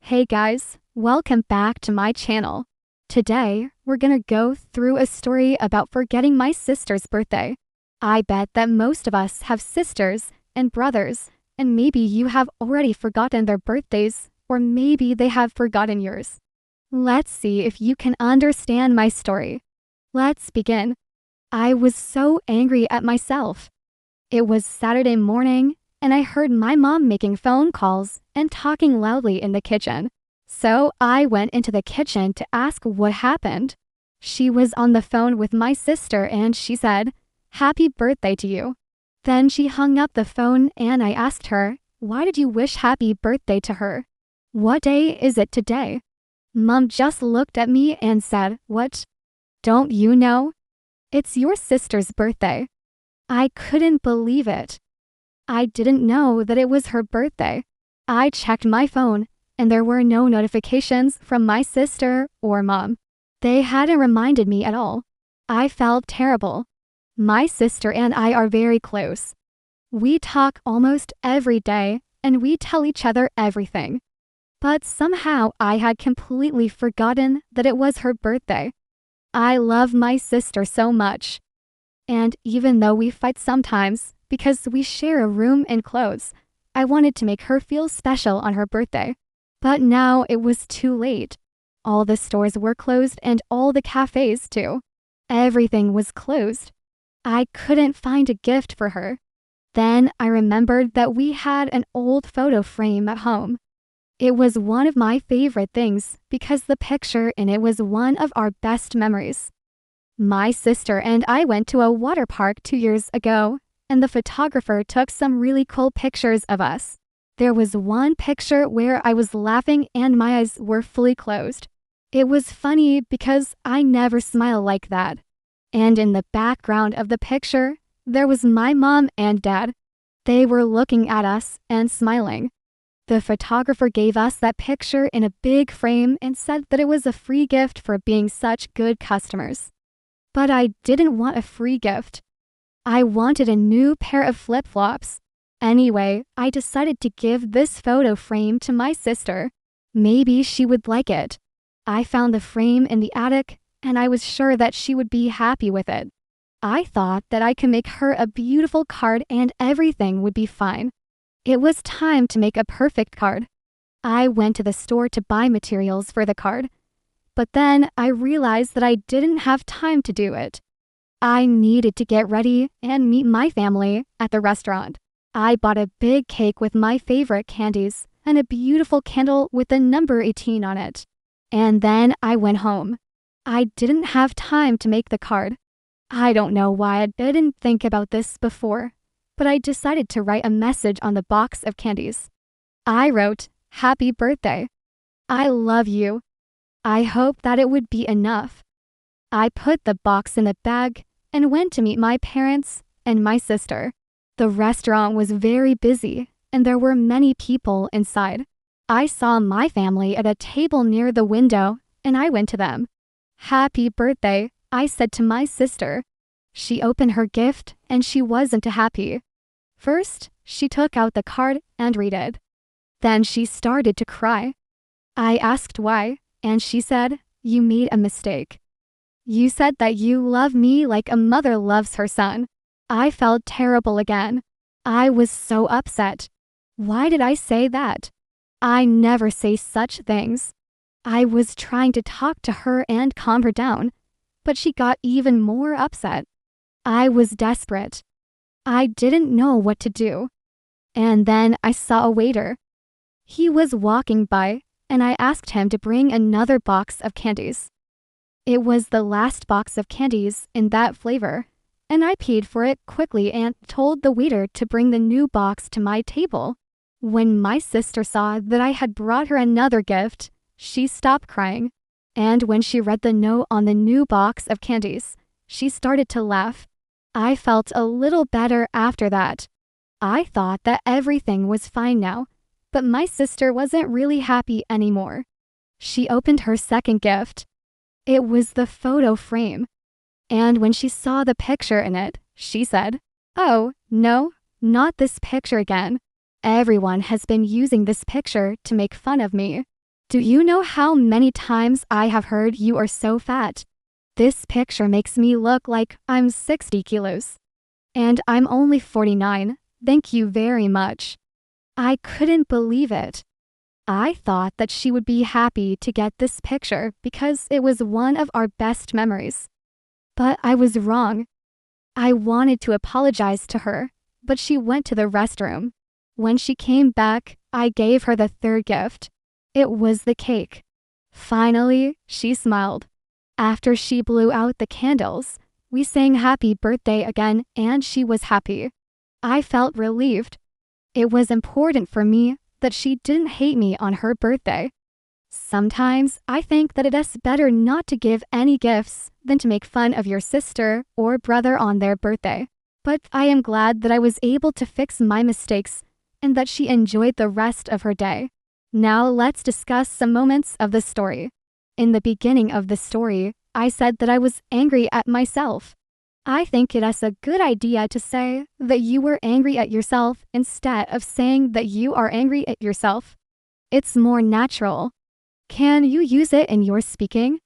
Hey guys, welcome back to my channel. Today, we're gonna go through a story about forgetting my sister's birthday. I bet that most of us have sisters and brothers, and maybe you have already forgotten their birthdays, or maybe they have forgotten yours. Let's see if you can understand my story. Let's begin. I was so angry at myself. It was Saturday morning, and I heard my mom making phone calls and talking loudly in the kitchen. So I went into the kitchen to ask what happened. She was on the phone with my sister and she said, "Happy birthday to you." Then she hung up the phone and I asked her, "Why did you wish happy birthday to her? What day is it today?" Mom just looked at me and said, "What? Don't you know? It's your sister's birthday." I couldn't believe it. I didn't know that it was her birthday. I checked my phone, and there were no notifications from my sister or mom. They hadn't reminded me at all. I felt terrible. My sister and I are very close. We talk almost every day, and we tell each other everything. But somehow I had completely forgotten that it was her birthday. I love my sister so much. And even though we fight sometimes, because we share a room and clothes, I wanted to make her feel special on her birthday. But now it was too late. All the stores were closed and all the cafes too. Everything was closed. I couldn't find a gift for her. Then I remembered that we had an old photo frame at home. It was one of my favorite things because the picture in it was one of our best memories. My sister and I went to a water park 2 years ago, and the photographer took some really cool pictures of us. There was one picture where I was laughing and my eyes were fully closed. It was funny because I never smile like that. And in the background of the picture, there was my mom and dad. They were looking at us and smiling. The photographer gave us that picture in a big frame and said that it was a free gift for being such good customers. But I didn't want a free gift. I wanted a new pair of flip-flops. Anyway, I decided to give this photo frame to my sister. Maybe she would like it. I found the frame in the attic, and I was sure that she would be happy with it. I thought that I could make her a beautiful card and everything would be fine. It was time to make a perfect card. I went to the store to buy materials for the card, but then I realized that I didn't have time to do it. I needed to get ready and meet my family at the restaurant. I bought a big cake with my favorite candies and a beautiful candle with the number 18 on it. And then I went home. I didn't have time to make the card. I don't know why I didn't think about this before, but I decided to write a message on the box of candies. I wrote, "Happy birthday. I love you." I hoped that it would be enough. I put the box in the bag and went to meet my parents and my sister. The restaurant was very busy and there were many people inside. I saw my family at a table near the window and I went to them. "Happy birthday," I said to my sister. She opened her gift and she wasn't happy. First, she took out the card and read it. Then she started to cry. I asked why, and she said, "You made a mistake. You said that you love me like a mother loves her son." I felt terrible again. I was so upset. Why did I say that? I never say such things. I was trying to talk to her and calm her down, but she got even more upset. I was desperate. I didn't know what to do. And then I saw a waiter. He was walking by, and I asked him to bring another box of candies. It was the last box of candies in that flavor, and I paid for it quickly and told the waiter to bring the new box to my table. When my sister saw that I had brought her another gift, she stopped crying, and when she read the note on the new box of candies, she started to laugh. I felt a little better after that. I thought that everything was fine now, but my sister wasn't really happy anymore. She opened her second gift. It was the photo frame. And when she saw the picture in it, she said, "Oh, no, not this picture again. Everyone has been using this picture to make fun of me." Do you know how many times I have heard you are so fat? This picture makes me look like I'm 60 kilos. And I'm only 49. Thank you very much. I couldn't believe it. I thought that she would be happy to get this picture because it was one of our best memories. But I was wrong. I wanted to apologize to her, but she went to the restroom. When she came back, I gave her the third gift. It was the cake. Finally, she smiled. After she blew out the candles, we sang happy birthday again and she was happy. I felt relieved. It was important for me that she didn't hate me on her birthday. Sometimes I think that it is better not to give any gifts than to make fun of your sister or brother on their birthday. But I am glad that I was able to fix my mistakes and that she enjoyed the rest of her day. Now let's discuss some moments of the story. In the beginning of the story, I said that I was angry at myself. I think it is a good idea to say that you were angry at yourself instead of saying that you are angry at yourself. It's more natural. Can you use it in your speaking?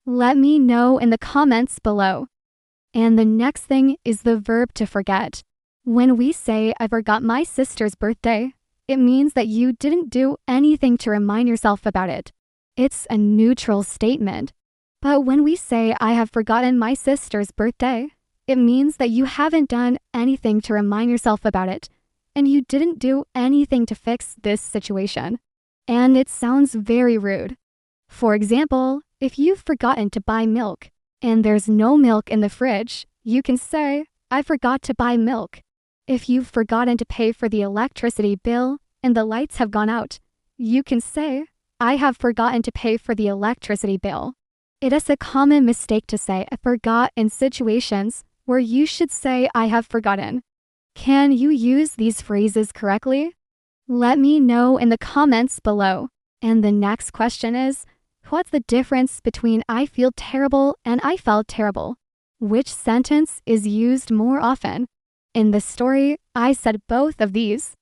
Let me know in the comments below. And the next thing is the verb to forget. When we say I forgot my sister's birthday, it means that you didn't do anything to remind yourself about it. It's a neutral statement. But when we say I have forgotten my sister's birthday, it means that you haven't done anything to remind yourself about it, and you didn't do anything to fix this situation. And it sounds very rude. For example, if you've forgotten to buy milk, and there's no milk in the fridge, you can say, I forgot to buy milk. If you've forgotten to pay for the electricity bill, and the lights have gone out, you can say, I have forgotten to pay for the electricity bill. It is a common mistake to say I forgot in situations where you should say I have forgotten. Can you use these phrases correctly? Let me know in the comments below. And the next question is, what's the difference between I feel terrible and I felt terrible? Which sentence is used more often? In the story, I said both of these.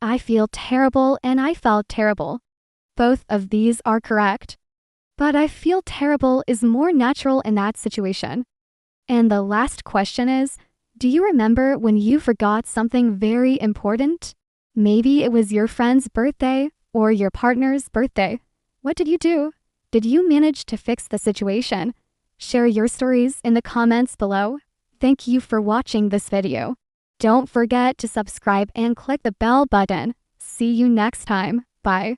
I feel terrible and I felt terrible. Both of these are correct. But I feel terrible is more natural in that situation. And the last question is, do you remember when you forgot something very important? Maybe it was your friend's birthday or your partner's birthday. What did you do? Did you manage to fix the situation? Share your stories in the comments below. Thank you for watching this video. Don't forget to subscribe and click the bell button. See you next time. Bye.